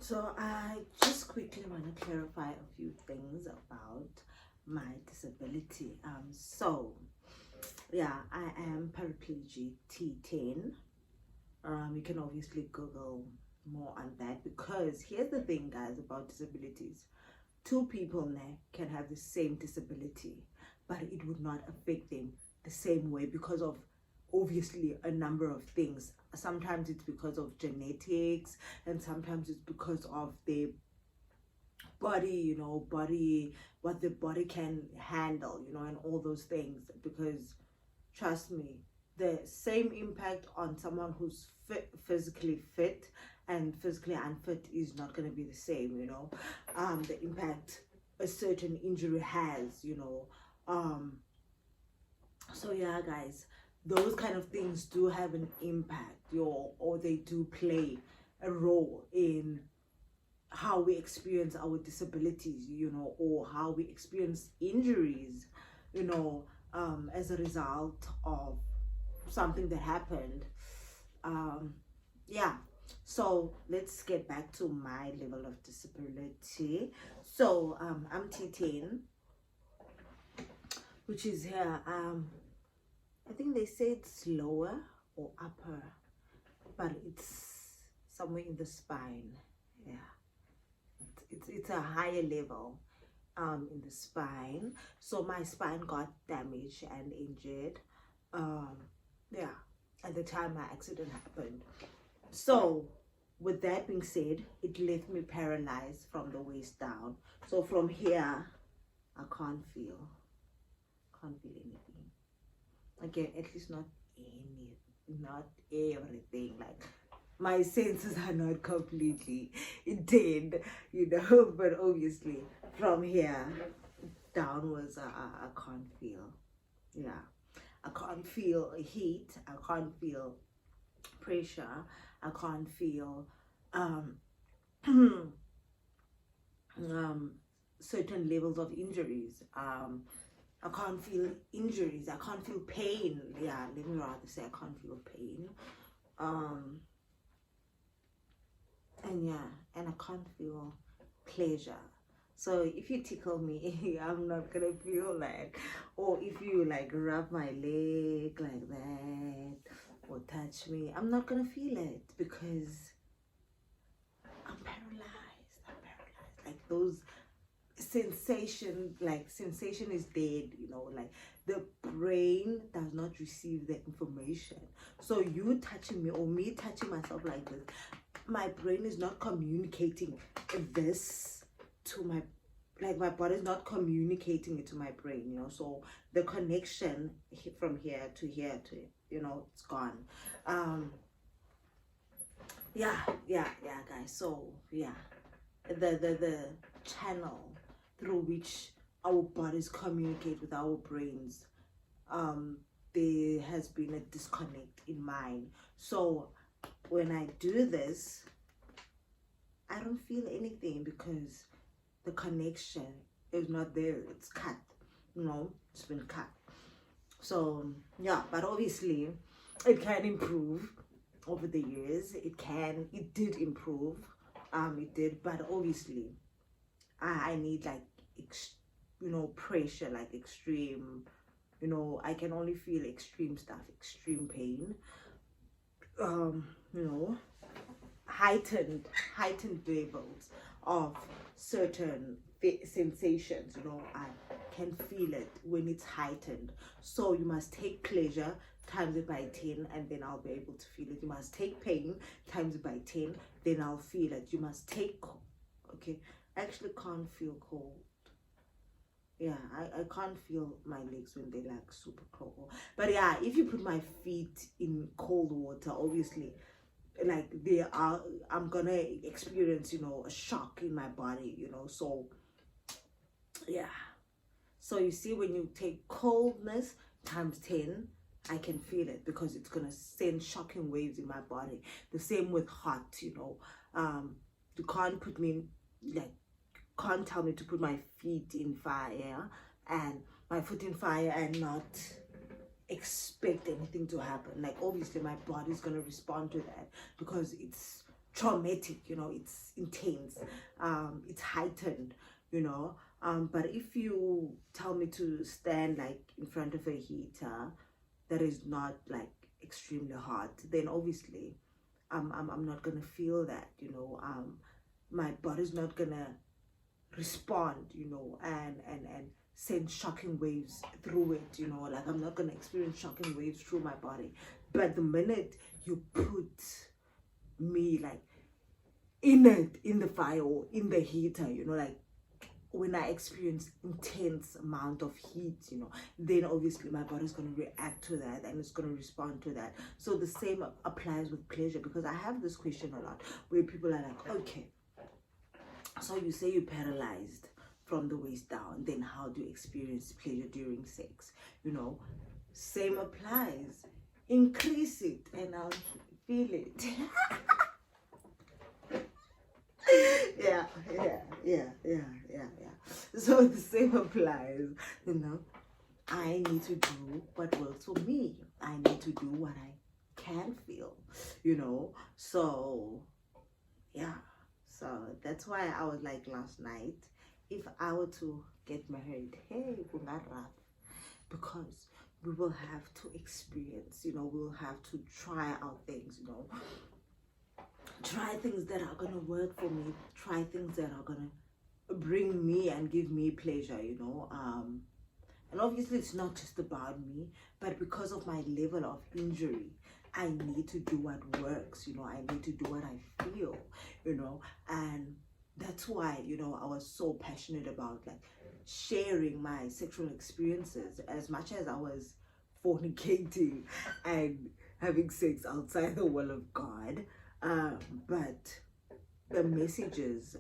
So I just quickly want to clarify a few things about my disability. Yeah, I am paraplegic T10. You can obviously Google more on that, because here's the thing, guys, about disabilities. Two people now can have the same disability, but it would not affect them the same way because of obviously a number of things. Sometimes it's because of genetics, and sometimes it's because of their body, what the body can handle, and all those things. Because trust me, the same impact on someone who's physically fit and physically unfit is not going to be the same. The impact a certain injury has. So yeah, guys, those kind of things do have an impact, or they do play a role in how we experience our disabilities, or how we experience injuries, as a result of something that happened. um yeah, so let's get back to my level of disability. So I'm T10, which is here. I think they say it's lower or upper, but it's somewhere in the spine. Yeah, it's a higher level in the spine. So my spine got damaged and injured. um yeah, at the time my accident happened. So with that being said, it left me paralyzed from the waist down. So from here I can't feel anything again, at least not everything. Like, my senses are not completely dead, but obviously from here downwards, I can't feel. Yeah, I can't feel heat, I can't feel pressure, I can't feel um certain levels of injuries. I can't feel injuries, I can't feel pain. Yeah, let me rather say I can't feel pain. um and yeah, and I can't feel pleasure. So if you tickle me, I'm not gonna feel that. Or if you like rub my leg like that or touch me, I'm not gonna feel it, because I'm paralyzed. Like, those sensation is dead. Like, the brain does not receive the information. So you touching me or me touching myself like this, my brain is not communicating this to my, like, my body is not communicating it to my brain. So the connection from here to here to, it's gone. Yeah, guys. So yeah, the channel through which our bodies communicate with our brains, there has been a disconnect in mine. So when I do this, I don't feel anything, because the connection is not there. It's cut. It's been cut. So yeah, but obviously it can improve over the years. It did improve. It did, but obviously I need, like, pressure, like extreme. I can only feel extreme stuff, extreme pain. You know, heightened levels of certain sensations. I can feel it when it's heightened. So you must take pleasure, times it by 10, and then I'll be able to feel it. You must take pain, times it by 10, then I'll feel it. You must take, okay, I actually can't feel cold. Yeah, I can't feel my legs when they're like super cold. But yeah, if you put my feet in cold water, obviously, like, I'm gonna experience, a shock in my body. So yeah. So you see, when you take coldness times 10, I can feel it, because it's gonna send shocking waves in my body. The same with hot. You can't put me, like, can't tell me to put my feet in fire and my foot in fire and not expect anything to happen. Like, obviously my body's gonna respond to that, because it's traumatic, you know, it's intense, it's heightened, you know. But if you tell me to stand like in front of a heater that is not like extremely hot, then obviously I'm not gonna feel that, you know. My body's not gonna respond, you know, and send shocking waves through it, you know. Like, I'm not gonna experience shocking waves through my body. But the minute you put me like in the fire or in the heater, you know, like when I experience intense amount of heat, you know, then obviously my body's going to react to that and it's going to respond to that. So the same applies with pleasure, because I have this question a lot where people are like, okay, so you say you're paralyzed from the waist down, then how do you experience pleasure during sex? You know, same applies. Increase it and I'll feel it. Yeah. So the same applies, you know. I need to do what works for me. I need to do what I can feel, you know. So yeah, so that's why I was like last night, if I were to get married, hey, because we will have to experience, you know, we'll have to try out things, you know, try things that are gonna work for me, try things that are gonna bring me and give me pleasure, you know. And obviously it's not just about me, but because of my level of injury, I need to do what works, you know. I need to do what I feel, you know. And that's why, you know, I was so passionate about like sharing my sexual experiences, as much as I was fornicating and having sex outside the will of God. But the messages,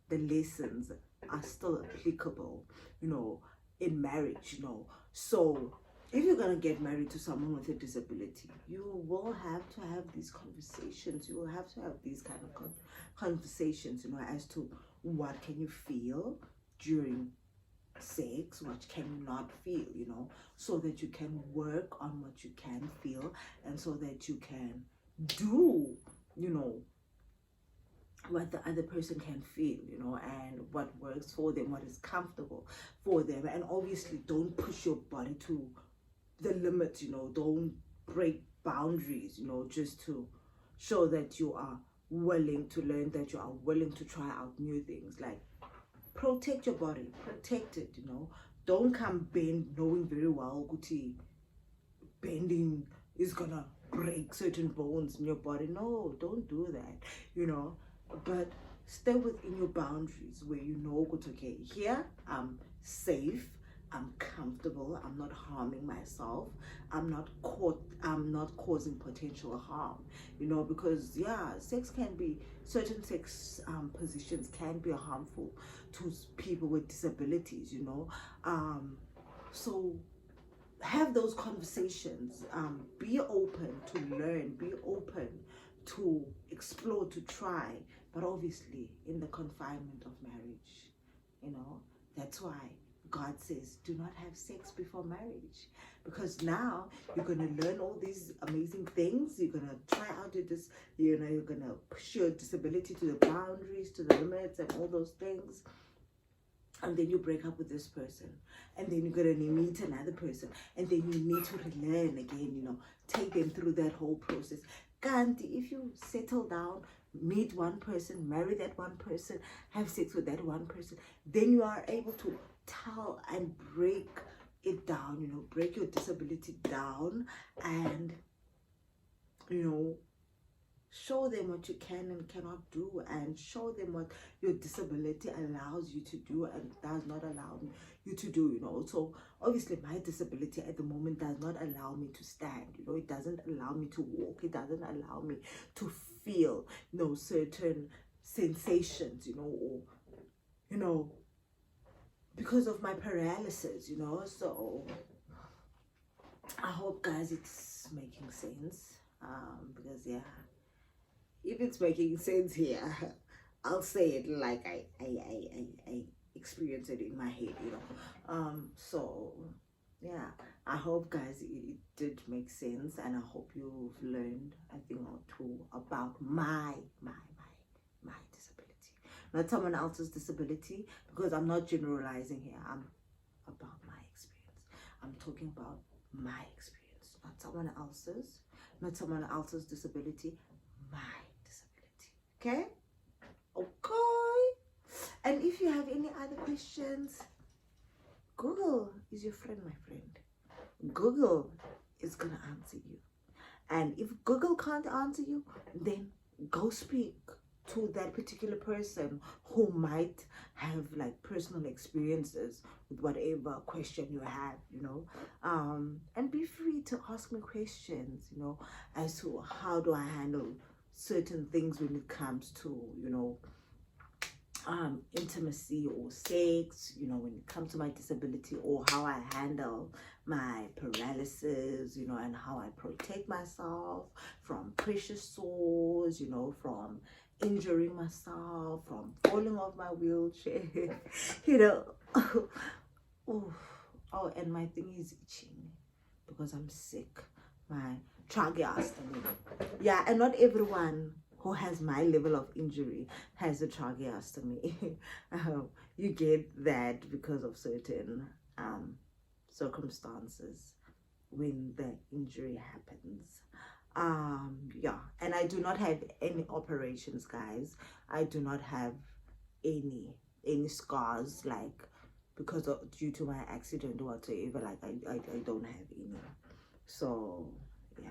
the lessons are still applicable, you know, in marriage, you know. So if you're gonna get married to someone with a disability, you will have to have these conversations. You will have to have these kind of conversations, you know, as to what can you feel during sex, what can you not feel, you know, so that you can work on what you can feel, and so that you can do, you know, what the other person can feel, you know, and what works for them, what is comfortable for them. And obviously don't push your body to the limit, you know. Don't break boundaries, you know, just to show that you are willing to learn, that you are willing to try out new things. Like, protect your body, protect it, you know. Don't come bend knowing very well Guti bending is gonna break certain bones in your body. No, don't do that, you know. But stay within your boundaries, where you know, okay, here I'm safe, I'm comfortable, I'm not harming myself, I'm not causing potential harm, you know. Because yeah, certain sex positions can be harmful to people with disabilities, you know. So have those conversations, be open to learn, be open to explore, to try, but obviously in the confinement of marriage, you know. That's why God says do not have sex before marriage, because now you're going to learn all these amazing things. You're going to try out this, you know, you're going to push your disability to the boundaries, to the limits, and all those things. And then you break up with this person, and then you're gonna meet another person, and then you need to relearn again, you know, take them through that whole process. Can't, if you settle down, meet one person, marry that one person, have sex with that one person, then you are able to tell and break it down, you know, break your disability down, and, you know, show them what you can and cannot do, and show them what your disability allows you to do and does not allow you to do, you know. So obviously my disability at the moment does not allow me to stand, you know. It doesn't allow me to walk, it doesn't allow me to feel, you know, certain sensations, you know, or, you know, because of my paralysis, you know. So I hope, guys, it's making sense, because yeah, if it's making sense here, I'll say it like I experience it in my head, you know. So Yeah, I hope guys it did make sense, and I hope you've learned a thing or two about my disability, not someone else's disability, because I'm not generalizing here. I'm about my experience. I'm talking about my experience, not someone else's, not someone else's disability, my disability. Okay? Okay. And if you have any other questions, Google is your friend, my friend. Google is gonna answer you. And if Google can't answer you, then go speak to that particular person who might have like personal experiences with whatever question you have, you know. And be free to ask me questions, you know, as to how do I handle certain things when it comes to, you know, intimacy or sex, you know, when it comes to my disability, or how I handle my paralysis, you know, and how I protect myself from pressure sores, you know, from injuring myself, from falling off my wheelchair, you know. Oh, and my thing is itching because I'm sick. My tracheostomy. Yeah, and not everyone who has my level of injury has a tracheostomy. You get that because of certain circumstances when the injury happens. Yeah, and I do not have any operations, guys. I do not have any scars, like because of due to my accident or whatsoever. Like I don't have any. So yeah.